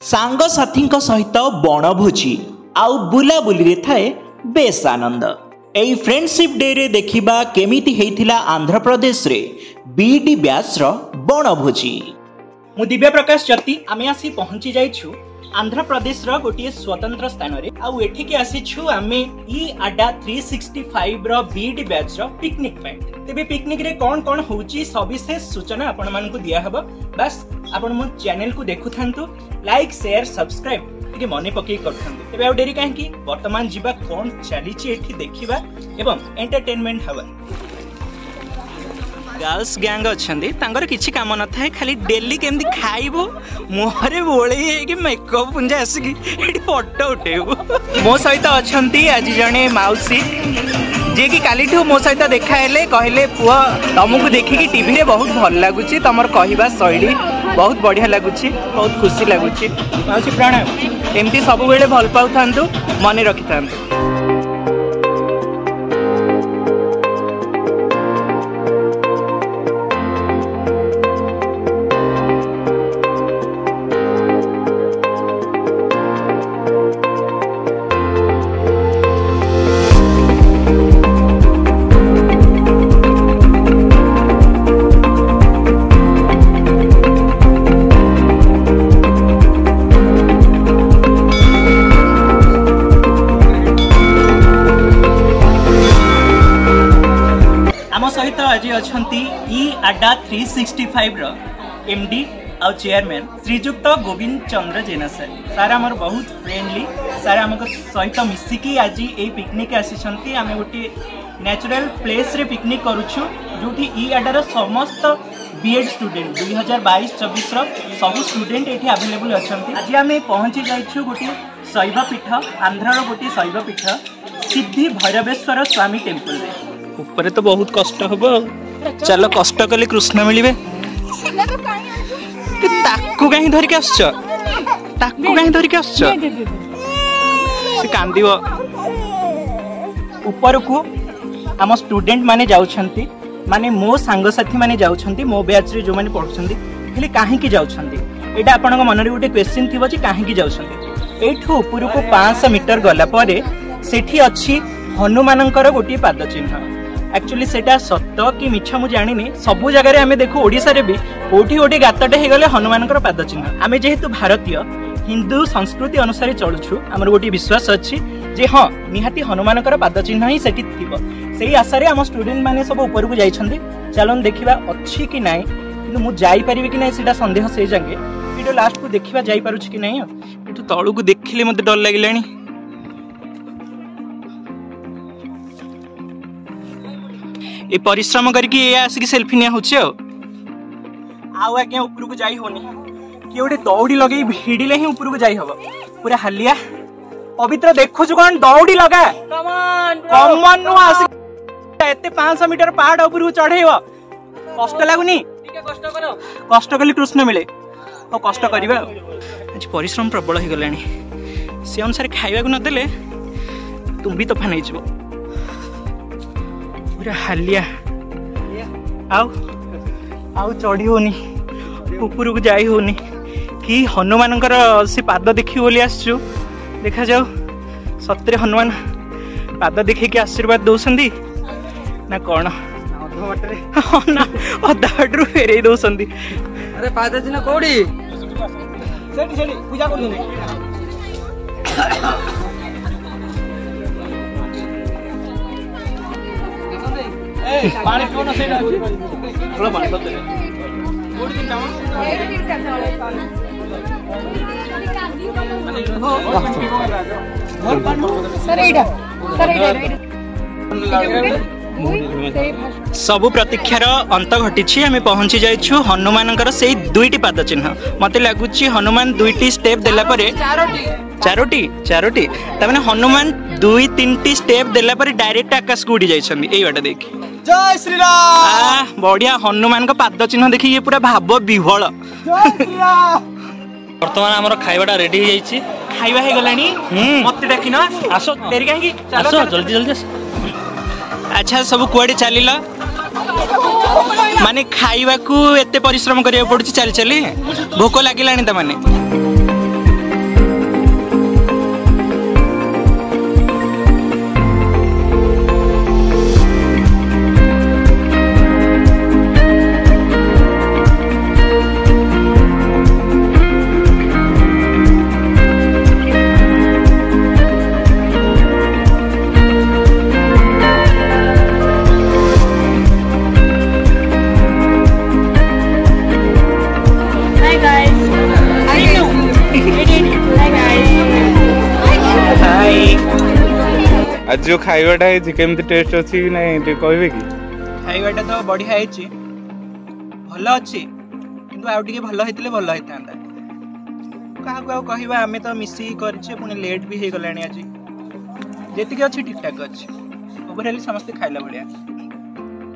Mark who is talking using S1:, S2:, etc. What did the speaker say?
S1: सांगसाथी सहित बणभोजी आउ बुलाबुली थाए बेस आनंद। एई फ्रेंडशिप डे रे देखिबा केमिति हेइथिला आंध्र प्रदेश रे बीडी ब्याच रो बणभोजी। मु दिव्य प्रकाश जति आमे आसी पहुंची जाइछु आंध्र प्रदेश रो गोटे स्वतंत्र स्थान रे आउ एठिके आसीछु आमे ई आडा 365 रो बीडी ब्याच रो पिकनिक पे। तेबे पिकनिक रे कोन कोन होउची सविशेष सूचना आपण मान को दिया हबो। बस आपण मो चैनल को देखु थांतु, लाइक शेयर सब्सक्राइब टिके मने पकई करथांतु। तेबे आ डेरी काहेकि वर्तमान जीवा कोन चलीची एठी देखिबा एवं एंटरटेनमेंट हबा। गर्ल्स गैंग अच्छे तांकर किसी काम न था, खाली डेली केमती खाइबो मुहरे बोले कि मेकअप पुंजा आसिकी फोटो उठेबो। मो सहित अच्छी आज जड़े मौसी जी कि काली मो सहित देखाले कहले पुआ तुमको देखिकी टीवी रे बहुत भल लगुच, तुम कहवा शैली बहुत बढ़िया लगुच, बहुत खुशी लगुच। मौसी प्रणाम। एमती सब बेले भल पाऊ था, मन रखी था। सहित आज अच्छी ई आडा 365 रो एमडी और चेयरमैन श्रीजुक्त गोविंद चंद्र जेना सर। सारा आमर बहुत फ्रेंडली, सारा आम सहित मिसिकी आज ये पिकनिक आसी। आम गोटे नेचुरल प्लेस रे पिकनिक करुछु जोठी ई आडार समस्त बीएड स्टूडेंट 2022-24 सब स्टूडेंट ये अवेलेबल अच्छा। आज आम पहुंची जाइछु गोटे शैव पीठ, आंध्र गोटे शैव पीठ सिद्धि भैरवेश्वर स्वामी टेम्पल रे। ऊपर तो बहुत कष्ट हबो, चलो कष्ट कले कृष्ण मिलिबे। ताकू कहीं धरिक आसछ, ताकू कहीं धरिक आसछ, से कांदिबो। ऊपर को आम स्टूडेंट माने जाउछंती, माने मो सांगसाथी माने जाउछंती, मो बैच रे जो माने पढुछंती खाली काहे की जाउछंती एटा आपन मन रे गोटे क्वेश्चन थिबो जे काहे की जाउछंती। एठू ऊपर को 500 मीटर गला परे सेठी अछि हनुमानंकर गोटे पाद चिन्ह। एक्चुअली सेटा सत्य कि मिछ मु जानिनी, सबु जगह रे आमे देखो ओडिसा रे भी कोठी गोटे गातटे हे गले हनुमानकर पाद चिन्ह। आमे जेहेतु भारतीय हिंदू संस्कृति अनुसार चलुछु, हमर गोटे विश्वास अछि जे हां निहाती हनुमानकर पाद चिन्ह ही सेठी थिबो। सेही आशा रे हम स्टूडेंट माने सब ऊपर को जाइछंती। चलन देखिबा अछि कि नाही, किंतु मु जाई परिबे कि नाही सेटा संदेह से जांगे। वीडियो लास्ट को देखिबा जाई पारुछि कि नाही। एठु तळु को देखिले मते डर लागिलानी। ये परिश्रम करके ये आसिक सेल्फी निया होछि। आउ आज्ञा ऊपर को जाई होनी कि गोटे दौड़ी लगे भिड़िले ही ऊपर को जाई हबो। पूरा हलिया पवित्र देखो जो कौन दौड़ी लगा कमन नु आसिक एते 500 मीटर पहाड़ ऊपर को चढ़ेइबो। कष्ट लागुनी? ठीक कष्ट करो, कष्ट कली कृष्ण मिले तो कष्ट करिबा। आज परिश्रम प्रबल हो गलानी, से अनुसार खाइबा को न देले तुम भी तोफान हो जिवो। पूरा हालिया आउ चढ़ी होनी, ऊपर को जाई होनी कि हनुमानकर से पाद देखी बोली आसछु। देखा जाओ सत्य हनुमान पाद देखी के आशीर्वाद दौसंदी ना कौन ना अधा बाटू फेरे दौसंदी।
S2: अरे पाद चिन्ह कोड़ी
S1: पूजा कर पानी पियो सेटा थोड़ा पानी बदले कोडी दिन नाम सर एडा सबु प्रतीक्षार अंत घटी। आम पहुंची जाइछु हनुमानकर से दुईटी पाद चिन्ह। मते लागुची हनुमान दुईटी स्टेप देला परे चारोटी तमाने हनुमान 2-3 स्टेप देला परे डायरेक्ट आकाश को उड़ी जाइछंदी एई बाटा देखि। जय श्री राम। बढ़िया हनुमान का पाद चिन्ह देखि ये पूरा भाव विह्वल।
S2: वर्तमान हमर खाइबाटा रेडी हो जाइछि।
S1: खाइबा हे गलानी मते डाकिन आसो देरी काहे कि
S2: चलो जल्दी जल्दी।
S1: अच्छा सब कुआडे चलिला माने खाइबा को एते परिश्रम करिया पड़ुछि चली चली भोक लागिलानी त माने
S3: आज जो खाइबाटा है केमती टेस्ट अच्छी कि नहीं टे कहबे कि
S1: खाइबाटा तो बढ़िया है भल अच्छी किंतु आउ टिके भल होइतिले भल होइतांदा काहाको आउ कहबा आमे तो मिसी करछे पुनी लेट भी हे गलानी आज जेतिके अच्छी ठीक ठाक अच्छी ओवरऑल समस्त खाइला बढ़िया।